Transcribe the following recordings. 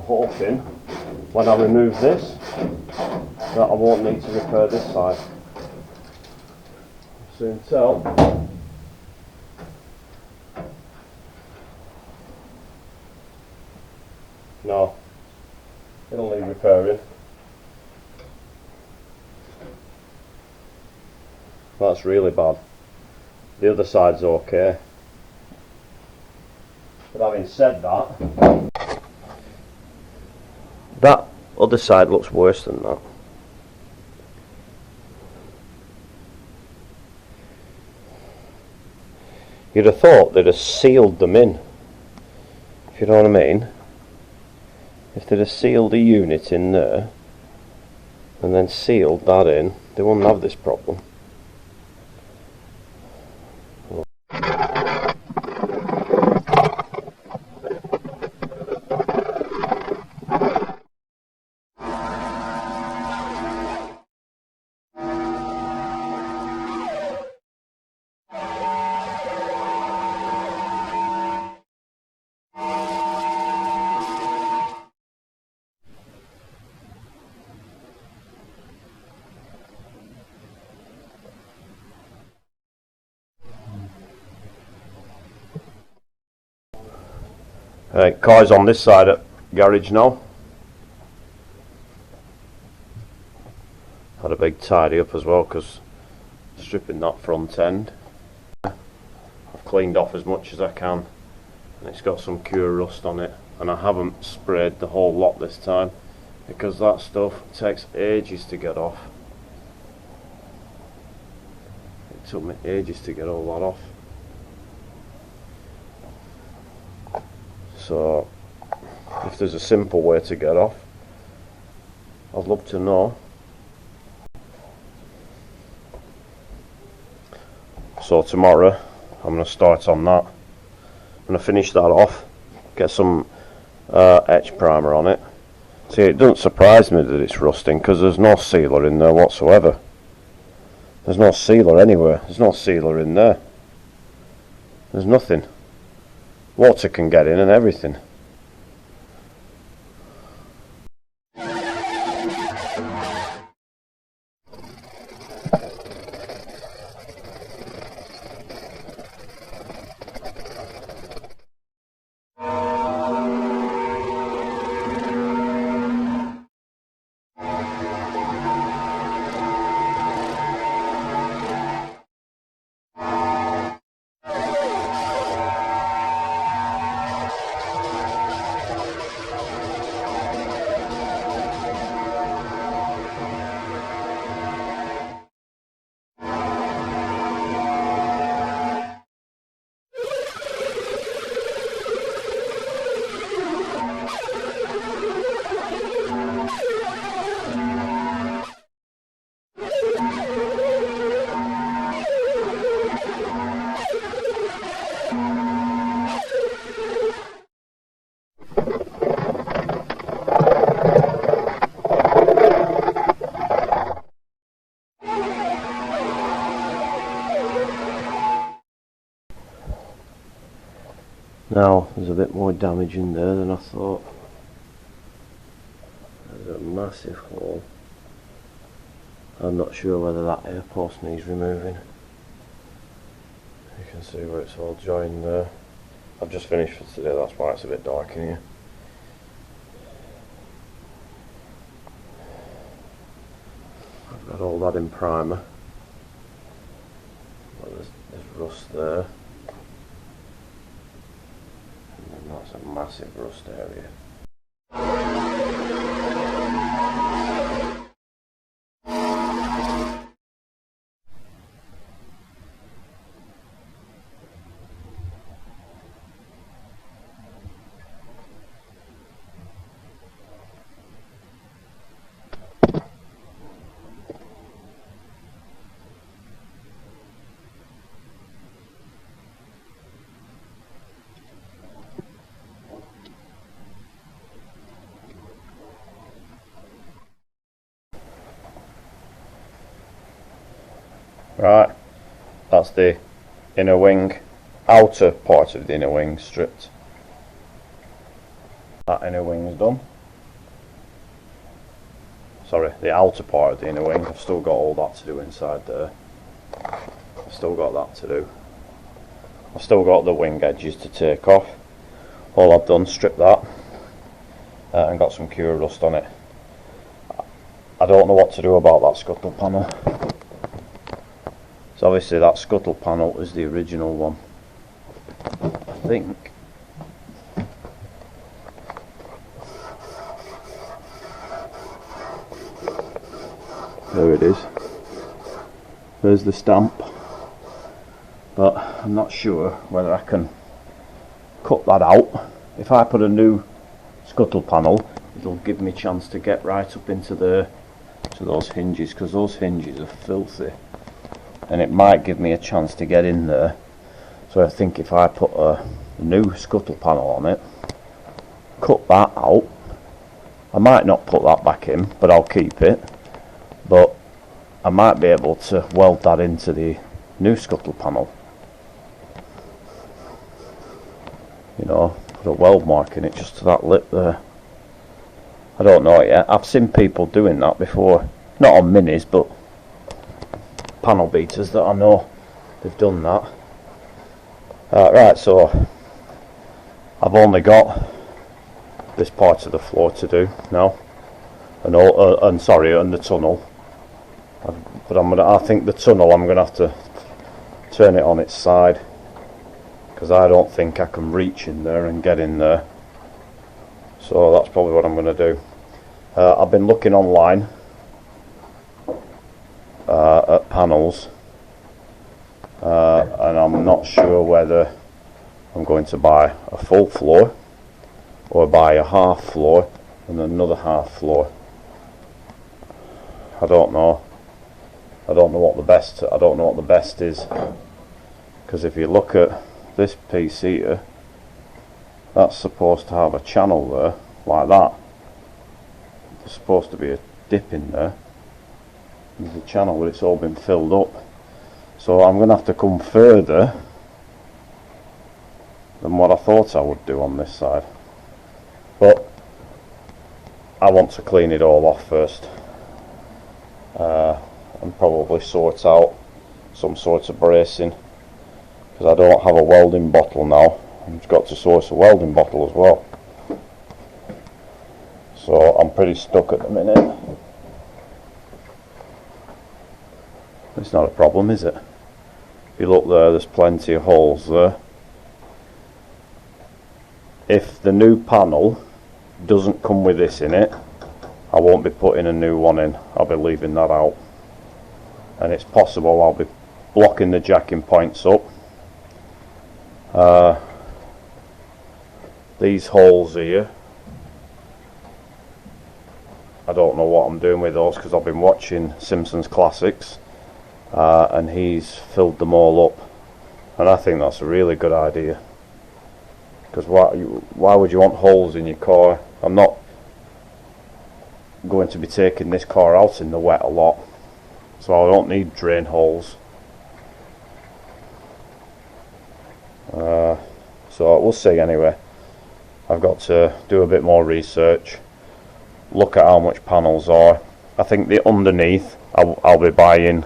hoping when I remove this that I won't need to repair this side. Soon tell. No, it'll need repairing. That's really bad. The other side's okay. But having said that, that other side looks worse than that. You'd have thought they'd have sealed them in, if you know what I mean. If they'd have sealed a unit in there and then sealed that in, they wouldn't have this problem. Car's on this side at garage now. Had a big tidy up as well because stripping that front end. I've cleaned off as much as I can and it's got some cure rust on it, and I haven't sprayed the whole lot this time because that stuff takes ages to get off. It took me ages to get all that off. So if there's a simple way to get off, I'd love to know. So tomorrow I'm going to start on that. I'm going to finish that off, get some etch primer on it. See, it doesn't surprise me that it's rusting because there's no sealer in there whatsoever. There's no sealer anywhere. There's no sealer in there. There's nothing. Water can get in and everything. Now, there's a bit more damage in there than I thought. There's a massive hole. I'm not sure whether that air post needs removing. You can see where it's all joined there. I've just finished for today, that's why it's a bit dark in here. I've got all that in primer. Well, there's rust there. That's a massive rust area. Right, that's the inner wing, outer part of the inner wing stripped. That inner wing's done. sorry, the outer part of the inner wing. I've still got all that to do inside there. I've still got that to do. I've still got the wing edges to take off. All I've done, stripped that and got some cure rust on it. I don't know what to do about that scuttle panel. So obviously that scuttle panel is the original one. I think. There it is. There's the stamp. But I'm not sure whether I can cut that out. If I put a new scuttle panel, it'll give me a chance to get right up into the to those hinges, because those hinges are filthy, and it might give me a chance to get in there. So I think if I put a new scuttle panel on it, cut that out, I might not put that back in, but I'll keep it, but I might be able to weld that into the new scuttle panel, you know, put a weld mark in it just to that lip there. I don't know yet. I've seen people doing that before, not on minis, but panel beaters that I know they've done that. Right, so I've only got this part of the floor to do now, and the tunnel. But I think the tunnel I'm gonna have to turn it on its side, because I don't think I can reach in there and get in there. So that's probably what I'm going to do. I've been looking online at panels, and I'm not sure whether I'm going to buy a full floor or buy a half floor and another half floor. I don't know. I don't know what the best is, because if you look at this piece here, that's supposed to have a channel there, like that. There's supposed to be a dip in there. There's a channel, but it's all been filled up. So I'm going to have to come further than what I thought I would do on this side. But I want to clean it all off first. And probably sort out some sort of bracing, because I don't have a welding bottle now. I've got to source a welding bottle as well, so I'm pretty stuck at the minute. It's not a problem, is it? If you look there, there's plenty of holes there. If the new panel doesn't come with this in it, I won't be putting a new one in. I'll be leaving that out, and it's possible I'll be blocking the jacking points up. These holes here, I don't know what I'm doing with those, because I've been watching Simpsons Classics, and he's filled them all up, and I think that's a really good idea, because why would you want holes in your car? I'm not going to be taking this car out in the wet a lot, so I don't need drain holes. So we'll see anyway. I've got to do a bit more research, look at how much panels are. I think the underneath I'll be buying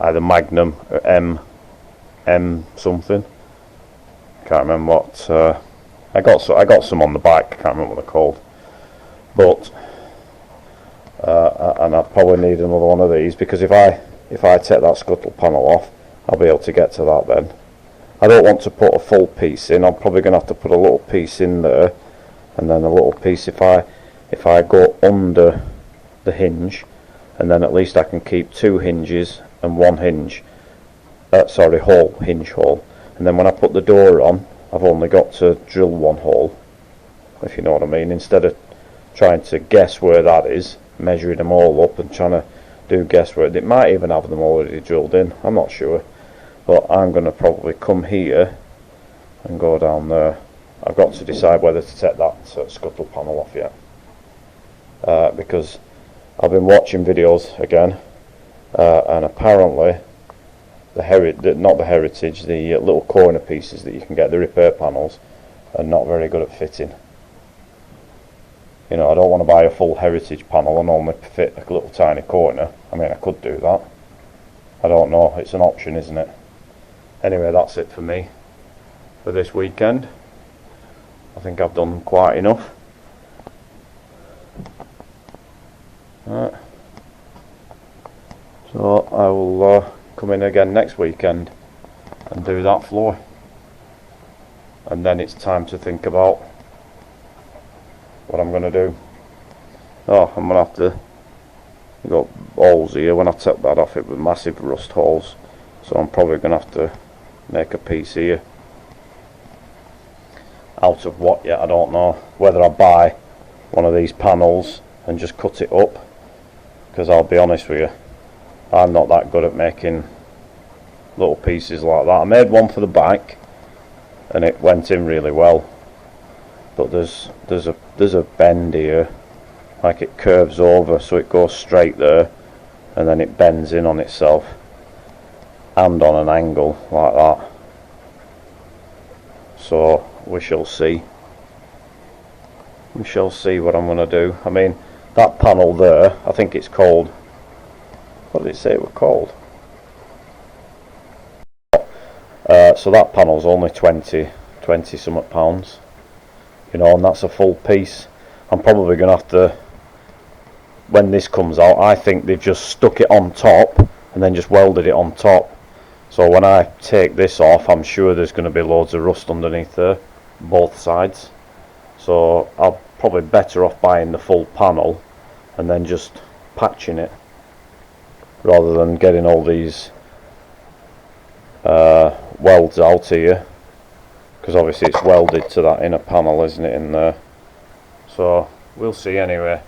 either Magnum or M something. Can't remember what. I got some on the back. Can't remember what they're called. But and I probably need another one of these, because if I take that scuttle panel off, I'll be able to get to that then. I don't want to put a full piece in. I'm probably going to have to put a little piece in there, and then a little piece if I go under the hinge, and then at least I can keep two hinges and one hinge. Hinge hole. And then when I put the door on, I've only got to drill one hole, if you know what I mean, instead of trying to guess where that is, measuring them all up and trying to do guesswork. It might even have them already drilled in, I'm not sure. But I'm going to probably come here and go down there. I've got to decide whether to take that scuttle panel off yet, because I've been watching videos again, and apparently the little corner pieces that you can get, the repair panels, are not very good at fitting. You know, I don't want to buy a full heritage panel and only fit a little tiny corner. I mean, I could do that. I don't know, it's an option, isn't it? Anyway, that's it for me for this weekend. I think I've done quite enough. Right. So I will come in again next weekend and do that floor. And then it's time to think about what I'm going to do. Oh, I'm going to have to... I've got holes here. When I took that off, it was massive rust holes. So I'm probably going to have to make a piece here. Out of what yet, I don't know. Whether I buy one of these panels and just cut it up. Because I'll be honest with you, I'm not that good at making little pieces like that. I made one for the back and it went in really well. But there's a bend here. Like it curves over, so it goes straight there and then it bends in on itself and on an angle like that. So we shall see. We shall see what I'm going to do. I mean, that panel there, I think it's called, what did it say it was called? So that panel's only 20 something pounds, you know, and that's a full piece. I'm probably going to have to, when this comes out, I think they've just stuck it on top and then just welded it on top. So when I take this off, I'm sure there's going to be loads of rust underneath there, both sides. So I'll probably better off buying the full panel and then just patching it, rather than getting all these welds out here, because obviously it's welded to that inner panel, isn't it, in there. So we'll see anyway.